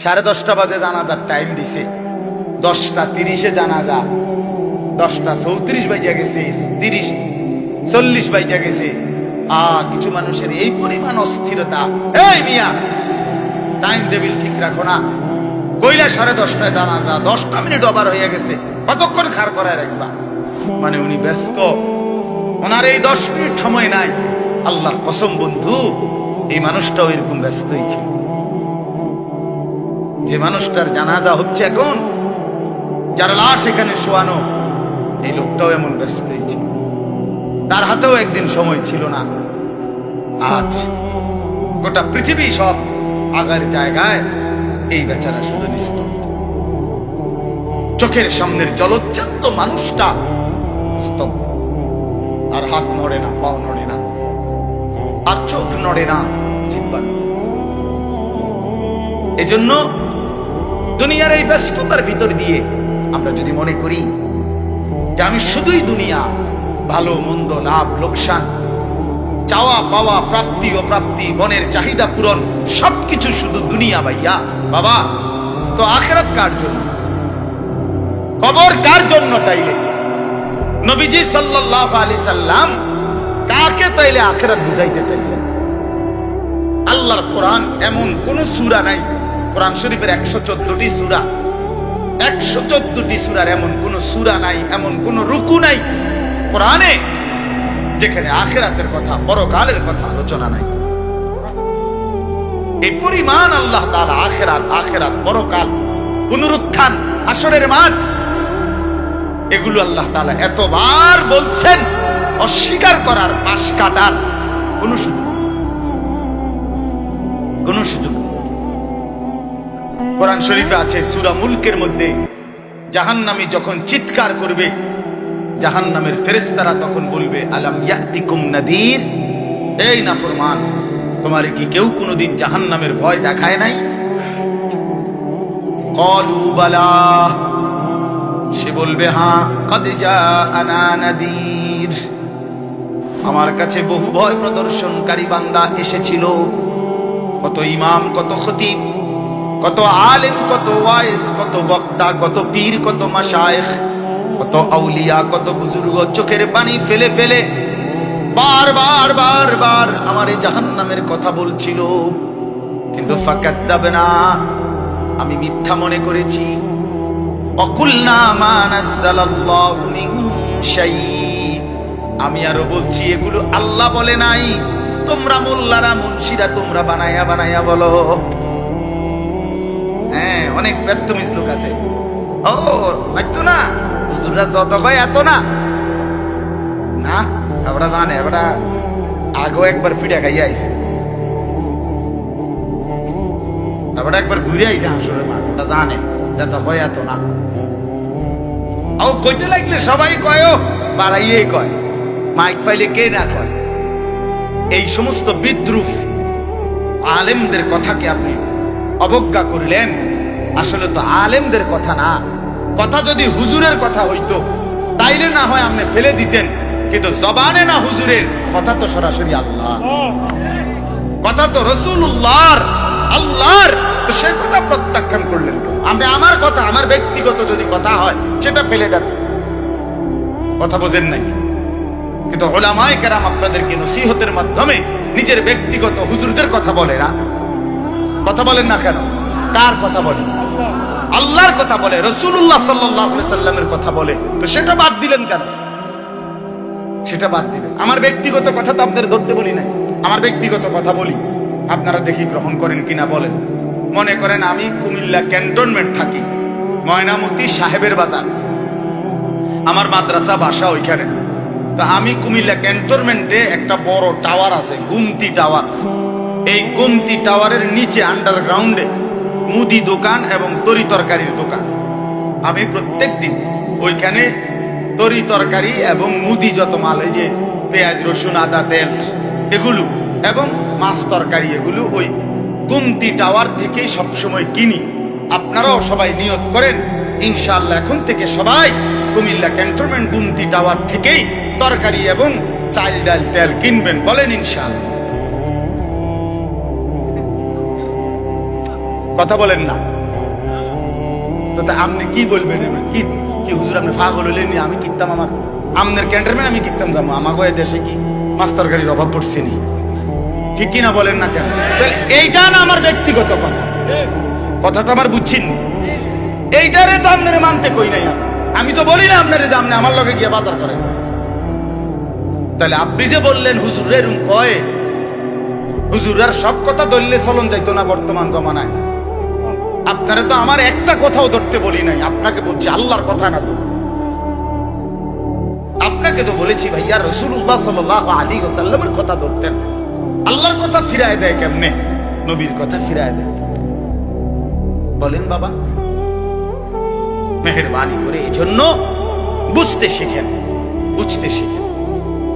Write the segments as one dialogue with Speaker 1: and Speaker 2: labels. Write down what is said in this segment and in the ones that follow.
Speaker 1: 10:30 বাজে জানাজার টাইম দিছে, 10:30 জানাজা, 10:34 বাজে গেছে, 30:40 বাজে গেছে। কিছু মানুষের এই পরিমাণ অস্থিরতা। এই মিয়া, টাইম টেবিল ঠিক রাখো না। কইলা 10:30 জানাজা, 10টা মিনিট ওভার হয়ে গেছে, কতক্ষণ খাড় করায় রাখবা? মানে উনি ব্যস্ত, ওনার এই 10 মিনিট সময় নাই। আল্লাহর কসম বন্ধু, এই মানুষটাও এরকম ব্যস্তই ছিল। যে মানুষটার জানাজা হচ্ছে এখন, যার লাশ এখানে শোয়ানো, এই লোকটাও এমন ব্যস্তই ছিল। তার হাতেও একদিন সময় ছিল না। আজ গোটা পৃথিবী সব আগার জায়গায়, এই বেচারা শুধু নিস্তব্ধ। চোখের সামনের জলজ্জান্ত মানুষটা স্তব্ধ, আর হাত নড়ে না, পাও নড়ে না, আর চোখ নড়ে না, জিহ্বা নড়ে। এজন্য দুনিয়ার এই ব্যস্ততার ভিতর দিয়ে আমরা যদি মনে করি যে আমি শুধুই দুনিয়া, ভালো মন্দ, লাভ লোকসান, চাওয়া পাওয়া, প্রাপ্তি অপ্রাপ্তি, মনের চাহিদা পূরণ, সবকিছু শুধু দুনিয়া ভাইয়া, বাবা, তো আখিরাত কার জন্য? কবর কার জন্য? তাইলে নবীজি সাল্লাল্লাহু আলাইহি সাল্লাম কাকে তাইলে আখিরাত বুঝাইতে চাইছেন? আল্লাহর কোরআন এমন কোন সূরা নাই, কোরআন শরীফের 114টি সূরা, 114টি সূরার এমন কোন সূরা নাই, এমন কোন রুকু নাই কোরআনে যেখানে আখিরাতের কথা, পরকালের কথা আলোচনা নাই। এই পরিমাণ আল্লাহ তাআলা আখিরাত, পরকাল, পুনরুত্থান, হাসরের মাঠ, এগুলো আল্লাহ তাআলা এতবার বলছেন, অস্বীকার করার, পাশ কাটার কোন সুযোগ নেই। কোরআন শরীফে আছে সূরা মুলকের মধ্যে, জাহান্নামী যখন চিৎকার করবে, জাহান্নামের ফেরেশতারা তখন বলবে, আলাম ইয়াতিকুম নাদির, এই নাফরমান, তোমার কি কেউ কোনোদিন জাহান্নামের ভয় দেখায় নাই? ক্বালু বালা, সে বলবে, হ্যাঁ, ক্বাদ জাআনা নাদির, আমার কাছে বহু ভয় প্রদর্শনকারী বান্দা এসেছিল। কত ইমাম, কত খতিব, কত আলেম, কত ওয়াইজ, কত বক্তা, কত পীর, কত মাশায়েখ, কত আউলিয়া, কত বুজুর্গ চোখের পানি ফেলে ফেলে বারবার আমার এই জাহান্নামের কথা বলছিল, কিন্তু ফাকাদ্দাবনা, আমি মিথ্যা মনে করেছি। ওয়াকুলনা মা নাযালাল্লাহু মিন শাই, আমি আরো বলছি এগুলো আল্লাহ বলে নাই, তোমরা মোল্লারা, মুন্সিরা তোমরা বানায়া বলো। হ্যাঁ, অনেক বেত্তমিজ লোক আছে, ও হয়তো না, হুজুররা যত কয় এত না, না ওরা জানে, ওরা আগেও একবার ফিডা খাইয়া আইছে, ওরা একবার ঘুরে আইছে হাসরের মাঠ, ওটা জানে যত কয় এত না। ও কইতে লাগলে সবাই কয়, বাড়াইয়ে কয়, মাইক ফাইলে কে না কয়। এই সমস্ত বিদ্রুপ আলেমদের কথাকে আপনি অবজ্ঞা করলেন। আসলে তো আলেমদের কথা না, কথা যদি হুজুরের কথা হইতো তাইলে না হয় আপনি ফেলে দিতেন, কিন্তু জবানে না হুজুরের কথা, তো সরাসরি আল্লাহ কথা, তো রাসূলুল্লাহর, আল্লাহর, তো সে কথা প্রত্যাখ্যান করলেন। আপনি আমার কথা, আমার ব্যক্তিগত যদি কথা হয় সেটা ফেলে দেন, কথা বোঝেন নাই। কিন্তু উলামায়ে কেরাম আপনাদেরকে নসিহতের মাধ্যমে নিজের ব্যক্তিগত হুজুরদের কথা বলে না, কথা বলেন না কেন? কার কথা বলে? আল্লাহর কথা বলে, রাসূলুল্লাহ সাল্লাল্লাহু আলাইহি সাল্লামের কথা বলে, তো সেটা বাদ দিলেন কেন? সেটা বাদ দিবেন। আমার ব্যক্তিগত কথা তো আপনাদের ধরতে বলি নাই, আমার ব্যক্তিগত কথা বলি, আপনারা দেখি গ্রহণ করেন কিনা বলেন। মনে করেন আমি কুমিল্লা ক্যান্টনমেন্ট থাকি, ময়নামতি সাহেবের বাজার, আমার মাদ্রাসা বাসা ওইখানে। তো আমি কুমিল্লা ক্যান্টনমেন্টে একটা বড় টাওয়ার আছে, গুমতি টাওয়ার, এই গুমতি টাওয়ারের নিচে আন্ডারগ্রাউন্ডে মুদি দোকান এবং তরি তরকারির দোকান। আমি প্রত্যেক দিন ওইখানে তরি তরকারি এবং মুদি যত মাল, এই যে পেঁয়াজ, রসুন, আদা, তেল এগুলো এবং মাছ তরকারি, এগুলো ওই গুমতি টাওয়ার থেকেই সবসময় কিনি। আপনারাও সবাই নিয়ত করেন, ইনশাআল্লাহ এখন থেকে সবাই কুমিল্লা ক্যান্টনমেন্ট গুমতি টাওয়ার থেকেই তরকারি এবং চাল, ডাল, তেল কিনবেন, বলেন ইনশাআল্লাহ। কথা বলেন না তো। তা আপনি কি বলবেন? কি কি হুজুর আপনি পাগল হইলেন? আমি কিতাম আমার আমনের ক্যান্টারম্যান আমি কিতাম যাবো? আমাকে দেশে কি মাস্টার গাড়ির অভাব পড়ছে নি? ঠিক কিনা বলেন না কেন? এইটা না আমার ব্যক্তিগত কথা, কথাটা আমার বুঝছেন নি? এইটারে তো আপনারে মানতে কই নাই। আমি তো বলি না আপনারে যে আপনি আমার লগে গিয়ে বাজার করেন। তাহলে আপনি যে বললেন হুজুর এরকম কয়, হুজুরার সব কথা ধরলে চলন যাইতো না বর্তমান জমানায়। আপনারা তো আমার একটা কথাও ধরতে বলি নাই, আপনাকে বলছি আল্লাহর কথা না ধরতে। আপনাকে তো বলেছি ভাইয়া রাসূলুল্লাহ সাল্লাল্লাহু আলাইহি ওয়াসাল্লামের কথা ধরতেন। আল্লাহর কথা ফিরায় দেয় কেমনে? নবীর কথা ফিরায় দেয় বলেন বাবা। মেহেরবানি করে এই জন্য বুঝতে শিখেন, বুঝতে শিখেন।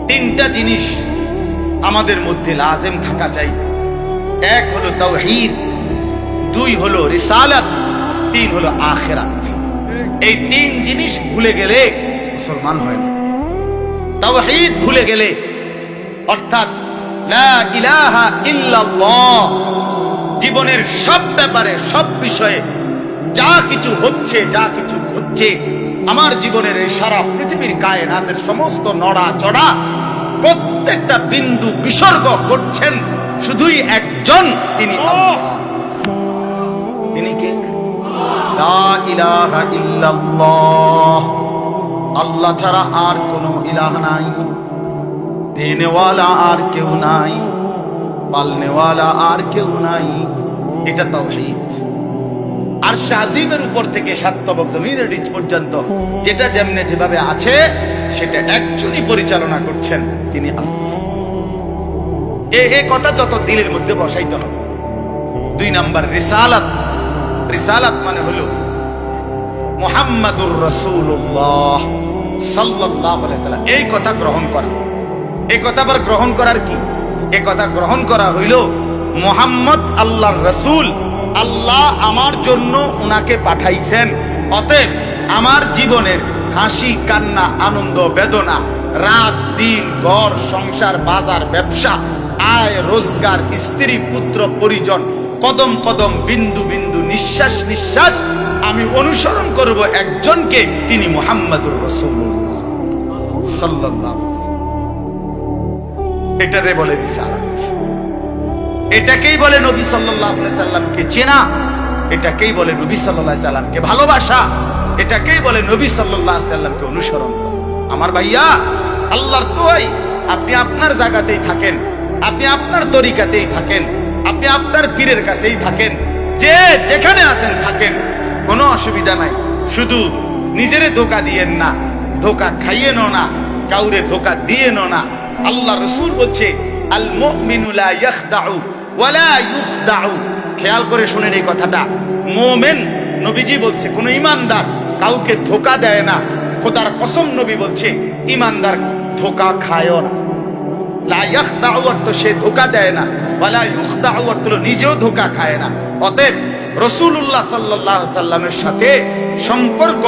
Speaker 1: তিনটা জিনিস আমাদের মধ্যে লাজেম থাকা চাই। এক হলো তাওহীদ, দুই হলো রিসালাত, তিন হলো আখিরাত। এই তিন জিনিস ভুলে গেলে মুসলমান হয় না। তাওহীদ ভুলে গেলে অর্থাৎ লা ইলাহা ইল্লাল্লাহ, জীবনের সব ব্যাপারে সব বিষয়ে যা কিছু হচ্ছে, যা কিছু ঘটছে, আমার জীবনের এই সারা পৃথিবীর কায়নাতের সমস্ত নড়া চড়া প্রত্যেকটা বিন্দু বিসর্গ করছেন শুধুই একজন, তিনি আল্লাহ। তিনি কে? লা ইলাহা ইল্লাল্লাহ, আল্লাহ ছাড়া আর কোনো ইলাহ নাই, দেনেওয়ালা আর কেউ নাই, পালনেওয়ালা আর কেউ নাই। এটা তাওহীদ। আর শাজিমের উপর থেকে সাতবক জমিনের নিচ পর্যন্ত যেটা যেমনে যেভাবে আছে সেটা একজনই পরিচালনা করছেন, তিনি আল্লাহ। এই কথা যত দিলের মধ্যে বসাইতে হবে। দুই নাম্বার রিসালাত। রিসালাত মানে হলো মুহাম্মাদুর রাসূলুল্লাহ সাল্লাল্লাহু আলাইহি ওয়াসাল্লাম, এই কথা গ্রহণ করা। এই কথা আবার গ্রহণ করার কি? এই কথা গ্রহণ করা হইল মুহাম্মদ আল্লাহর রাসূল, আল্লাহ আমার জন্য উনাকে পাঠাইছেন। অতএব আমার জীবনের হাসি কান্না আনন্দ বেদনা, রাত দিন, ঘর সংসার বাজার ব্যবসা, আয় রোজগার, স্ত্রী পুত্র পরিজন, কদম কদম বিন্দু বিন্দু নিঃশ্বাস নিঃশ্বাস আমি অনুসরণ করব একজনকে, তিনি মুহাম্মাদুর রাসূলুল্লাহ সাল্লাল্লাহু আলাইহি ওয়াসাল্লাম। এটারে বলে রিসালাত। এটাকেই বলে নবী সাল্লাল্লাহু আলাইহি সাল্লামকে চেনা, এটাকেই বলে নবী সাল্লাল্লাহু আলাইহি সাল্লামকে ভালোবাসা, এটাকেই বলে নবী সাল্লাল্লাহু আলাইহি সাল্লামকে অনুসরণ করা। আমার ভাইয়া, আল্লাহর দোয়াই আপনি আপনার জায়গাতেই থাকেন, আপনি আপনার তরিকাতেই থাকেন, আপনি আপনার পীরের কাছেই থাকেন, যে যেখানে আছেন থাকেন, কোনো অসুবিধা নাই। শুধু নিজেরে ধোঁকা দিয়েন না, ধোঁকা খাইয়েনও না, কাউরে ধোঁকা দিয়েনও না। আল্লাহ রাসূল বলছে আল মুমিনু লা ইয়াখদাউ ওয়া লা ইখদাউ। খেয়াল করে শুনেন এই কথাটা। মুমিন, নবীজি বলছে, কোন ঈমানদার কাউকে ধোঁকা দেয় না। খোদার কসম নবী বলছে ঈমানদার ধোঁকা খায়ও না। লা ইয়াখদাউ অর্থ সে ধোঁকা দেয় না, ওয়া লা ইখদাউ অর্থ নিজেও ধোঁকা খায় না। অতএব রাসূলুল্লাহ সাল্লাল্লাহু আলাইহি সাল্লামের সাথে সম্পর্ক,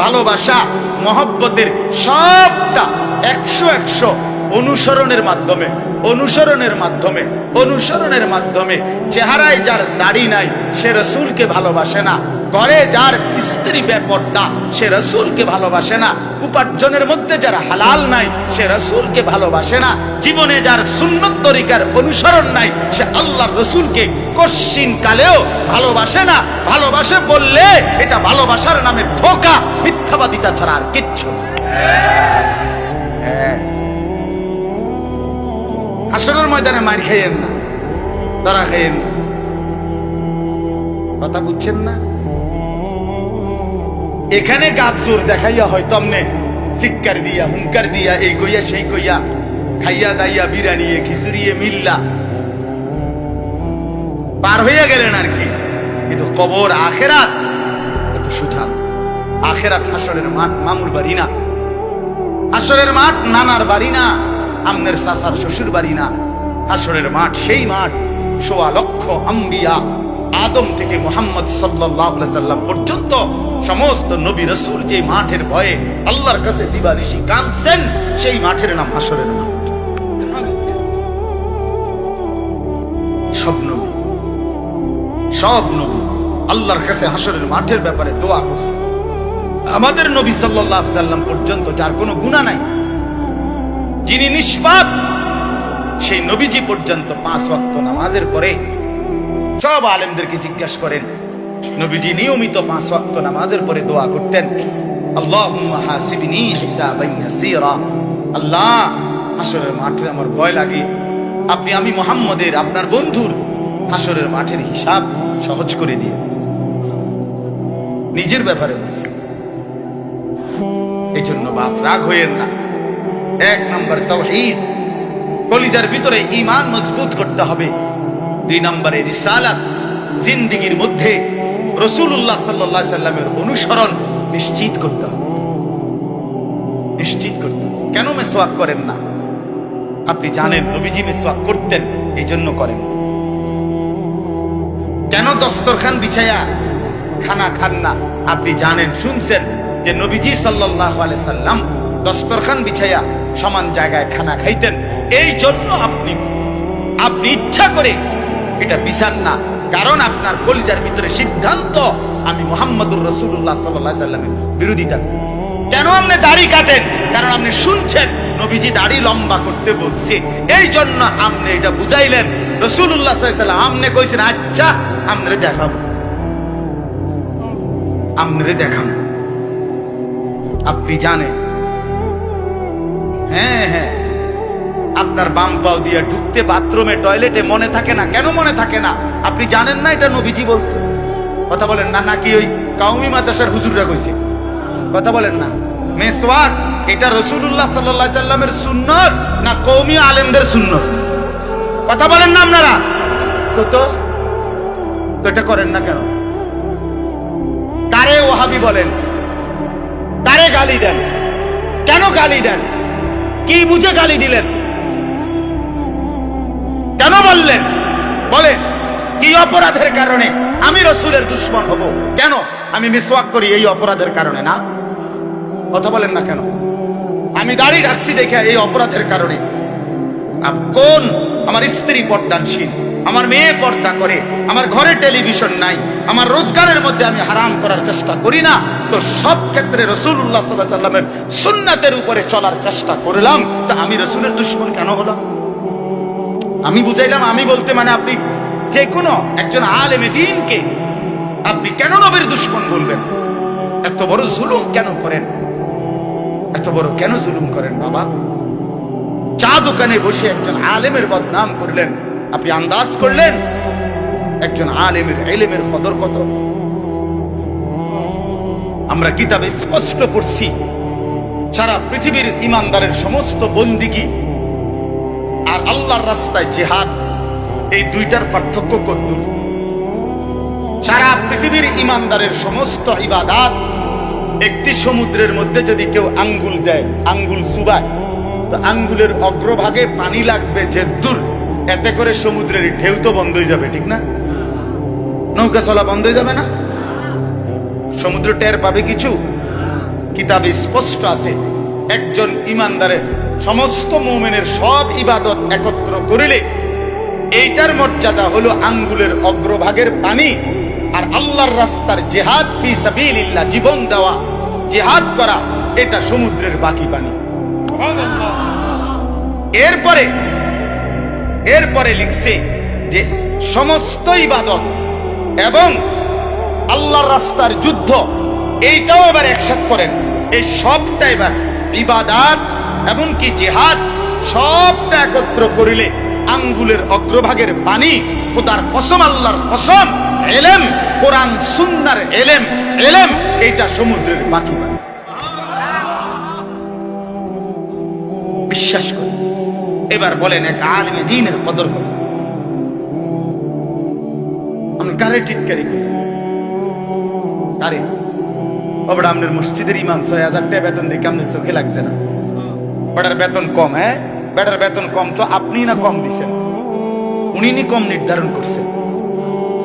Speaker 1: ভালোবাসা, মহব্বতের সবটা 100 অনুসরণের মাধ্যমে, অনুসরণের মাধ্যমে, অনুসরণের মাধ্যমে। চেহারায় যার দাড়ি নাই সে রাসূলকে ভালোবাসে না, ঘরে যার স্ত্রী বেপরদা সে রাসূলকে ভালোবাসে না, উপার্জনের মধ্যে যার হালাল নাই সে রাসূলকে ভালোবাসে না, জীবনে যার সুন্নত তরিকার অনুসরণ নাই সে আল্লাহর রাসূলকে কশিন কালেও ভালোবাসে না। ভালোবাসে বললে এটা ভালোবাসার নামে ধোঁকা, মিথ্যাবাদিতা ছাড়া আর কিচ্ছু। হাসরের ময়দানে মার খাইয়েন না, ধরা খাইয়েন না। কথা বুঝছেন না? এখানে গাছ জোর দেখাইয়া হয়তো আমনে চিৎকার দিয়া হুঙ্কার দিয়া এই কইয়া সেই কইয়া খাইয়া দাইয়া বিরানিয়ে খিচুড়িয়ে মিল্লা পার হইয়া গেলেন আর কি। কিন্তু কবর আখেরাত এত সুঠাম। আখেরাত হাসরের মাঠ মামুর বাড়ি না, হাসরের মাঠ নানার বাড়ি না, আমনের চাচার শ্বশুর বাড়ি না। হাসরের মাঠ সেই মাঠ ১৬ লক্ষ আম্বিয়া, আদম থেকে মুহাম্মদ সাল্লাল্লাহু আলাইহি সাল্লাম পর্যন্ত সমস্ত নবী রাসূল যে মাঠের ভয়ে আল্লাহর কাছে দিবানিশি কাঁদছেন, সেই মাঠের নাম হাসরের মাঠ। সব নবী, সব নবী আল্লাহর কাছে হাসরের মাঠের ব্যাপারে দোয়া করছে। আমাদের নবী সাল্লাল্লাহু আলাইহি সাল্লাম পর্যন্ত যার কোনো গুনাহ নাই, যিনি নিষ্পাপ, সেই নবীজি পর্যন্ত 5 ওয়াক্ত নামাজের পরে সব আলেমদেরকে জিজ্ঞাসা করেন, নবীজি নিয়মিত 5 ওয়াক্ত নামাজের পরে দোয়া করতেন, আল্লাহুম্মা হাসিবনি হিসাবান ইয়াসীরা, আল্লাহ হাসরের মাঠে আমার ভয় লাগে, আমি মুহাম্মদের, আপনার বন্ধুর হাসরের মাঠের হিসাব সহজ করে দিয়ে। নিজের ব্যাপারে বলছে। এই জন্য বাপ রাগ হইয়েন না। 1 নম্বর তাওহীদ, কলিজার ভিতরে ঈমান মজবুত করতে হবে। 2 নম্বরে রিসালাত, জিন্দেগীর মধ্যে রাসূলুল্লাহ সাল্লাল্লাহু আলাইহি সাল্লামের অনুসরণ নিশ্চিত করতে হবে। নিশ্চিত করতে হবে। কেন মিসওয়াক করেন না? আপনি জানেন নবীজি মিসওয়াক করতেন, এই জন্য করেন। কেন দস্তরখান বিছায়া খানা খান না? আপনি জানেন, শুনছেন যে নবীজি সাল্লাল্লাহু আলাইহি সাল্লাম দস্তরখান বিছায়া সমান জায়গায় খানা খাইতেন, এই জন্য আপনি ইচ্ছা করে এটা বিছান না। কারণ আপনার কলিজার ভিতরে সিদ্ধান্ত, আমি মুহাম্মদুর রাসূলুল্লাহ সাল্লাল্লাহু আলাইহি সাল্লামের বিরোধিতা। কেন আপনি দাড়ি কাটেন? কারণ আপনি শুনছেন নবীজি দাড়ি লম্বা করতে বলছে, এই জন্য আপনি এটা বুঝাইলেন। রাসূলুল্লাহ সাল্লাল্লাহু আলাইহি সাল্লাম আপনি কইছেন, আচ্ছা আমরে দেখাবো, আমরে দেখাম। আপনি জানেন, হ্যাঁ হ্যাঁ, আপনার বাম পাও দিয়ে ঢুকতে বাথরুমে টয়লেটে মনে থাকে না। কেন মনে থাকে না? আপনি জানেন না এটা নবীজি বলছে। কথা বলেন না, নাকি ওই কাউমি মাদ্রাসার হুজুররা কইছে? কথা বলেন না। মিসওয়াক এটা রাসূলুল্লাহ সাল্লাল্লাহু আলাইহি সাল্লামের সুন্নাত না কওমি আলেমদের সুন্নাত? কথা বলেন না আপনারা। তো এটা করেন না কেন? কারে ওয়াহাবি বলেন? কারে গালি দেন? কেন গালি দেন? কি বুঝে গালি দিলেন? কেন বললেন? বলেন কি অপরাধের কারণে আমি রাসূলের দুশমন হব? কেন? আমি মিসওয়াক করি এই অপরাধের কারণে না? কথা বলেন না কেন? আমি দাড়ি রাখছি দেখে এই অপরাধের কারণে? কোন আমার স্ত্রী পর্দানশীল, আমার মেয়ে পর্দা করে, আমার ঘরে টেলিভিশন নাই, আমার রোজগারের মধ্যে আমি হারাম করার চেষ্টা করি না, তো সব ক্ষেত্রে রাসূলুল্লাহ সাল্লাল্লাহু আলাইহি সাল্লামের সুন্নাতের উপরে চলার চেষ্টা করলাম, তা আমি রাসূলের দুশমন কেন হলাম? আমি বুঝাইলাম, আমি বলতে মানে আপনি যে কোনো একজন আলেমে দ্বীনকে আপনি কেন নবীর দুশমন বলবেন? এত বড় জুলুম কেন করেন? এত বড় কেন জুলুম করেন বাবা? চা দোকানে বসে একজন আলেমের বদনাম করলেন, আপনি আন্দাজ করলেন একজন আলেমের ইলমের কদর কত? আমরা কিতাবে স্পষ্ট পড়ছি, সারা পৃথিবীর ইমানদারের সমস্ত বন্দিগি আর আল্লাহর রাস্তায় জিহাদ, এই দুইটার পার্থক্য কতদূর? সারা পৃথিবীর ইমানদারের সমস্ত ইবাদত, একটি সমুদ্রের মধ্যে যদি কেউ আঙ্গুল দেয়, আঙ্গুল চুবায়, তো আঙ্গুলের অগ্রভাগে পানি লাগবে যে দূর, এতে করে সমুদ্রের ঢেউ তো বন্ধ হয়ে যাবে, ঠিক না? নৌকা চলা বন্ধ হয়ে যাবে না? সমুদ্র টের পাবে কিছু? কিতাবে স্পষ্ট আছে, একজন ইমানদারের সমস্ত মুমিনের সব ইবাদত একত্র করিলে এইটার মর্যাদা হলো আঙ্গুলের অগ্রভাগের পানি। আর আল্লাহর রাস্তার জিহাদ ফি সাবিলিল্লাহ, জীবন দেওয়া, জিহাদ করা, এটা সমুদ্রের বাকি পানি। এরপরে লিখছে যে সমস্ত ইবাদত এবং আল্লাহর রাস্তার যুদ্ধ, এইটাও এবার একসাথে করেন। এই সবটা এবার ইবাদত এমনকি জিহাদ সবটা একত্র করিলে আঙ্গুলের অগ্রভাগের পানি, খোদার কসম, আল্লাহর কসম, ইলম, কোরআন সুন্নাহর ইলম, এটা সমুদ্রের বাকি পানি। বিশ্বাস করি। এবার বলেন এক আলেমে দ্বীনের কদর কত? আমি কারে টিটকারি করি? কারে? ওটা আপনার মসজিদের ইমাম ৬০০০ টাকা বেতন দিয়ে কেমন চোখে লাগছে না? বেটার বেতন কম। হ্যাঁ, বেটার বেতন কম তো আপনি না কম দিচ্ছেন? উনি নি কম নির্ধারণ করছেন,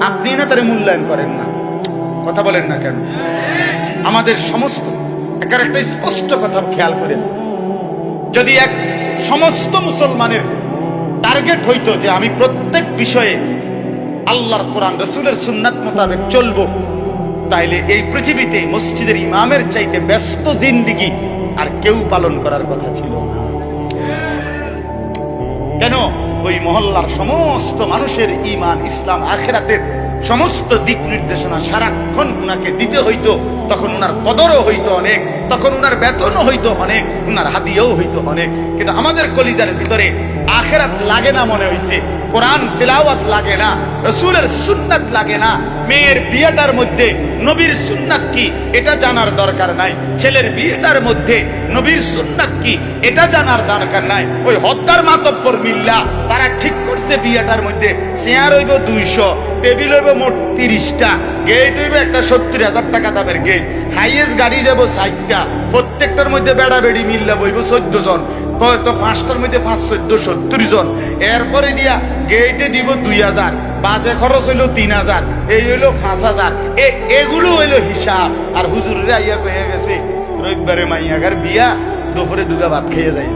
Speaker 1: আপনি না তারে মূল্যায়ন করেন না। কথা বলেন না কেন? আমাদের সমস্ত একটা স্পষ্ট কথা খেয়াল করেন, যদি এক সমস্ত মুসলমানের টার্গেট হইতো যে আমি প্রত্যেক বিষয়ে আল্লাহর কোরআন রসুলের সুন্নাত মোতাবেক চলবো, তাইলে এই পৃথিবীতে মসজিদের ইমামের চাইতে ব্যস্ত জিন্দিগি আর কেউ পালন করার কথা ছিল না। কেন? ওই মহল্লার সমস্ত মানুষের ঈমান, ইসলাম, আখিরাতের সমস্ত দিক নির্দেশনা সারাক্ষণ উনাকে দিতে হইতো। তখন উনার কদরও হইতো অনেক, তখন উনার বেতনও হইতো অনেক, উনার হাদিয়াও হইতো অনেক। কিন্তু আমাদের কলিজার ভিতরে আখিরাত লাগে না মনে হইছে, কোরআন তেলাওয়াত লাগে না, রাসূলের সুন্নাত লাগে না। মেয়ের বিয়েটার মধ্যে নবীর সুন্নাত কি এটা জানার দরকার নাই, ছেলের বিয়েটার মধ্যে নবীর সুন্নাত কি এটা জানার দরকার নাই। ওই হত্যার মাতব্বর মিল্লা তারা ঠিক করছে বিয়েটার মধ্যে চেয়ার হইব 200, টেবিল হইব মোট 30টা, গেট হইব একটা 70,000 টাকা দামের গেট, হাইয়েস্ট গাড়ি যাব 60টা, প্রত্যেকটার মধ্যে বেড়া বেড়ি মিল্লা বইব 14 জন, তো 5টার মধ্যে 5 14 70 জন। এরপরে দিয়া গেটে দিব 2000, বাজে খরচ হইল 3000, এই হইলো 5000। এগুলো হইলো হিসাব। আর হুজুরের আইয়া কয়ে গেছে রবিবারে মাইয়াগার বিয়া, দুপুরে দুগা ভাত খেয়ে যায়।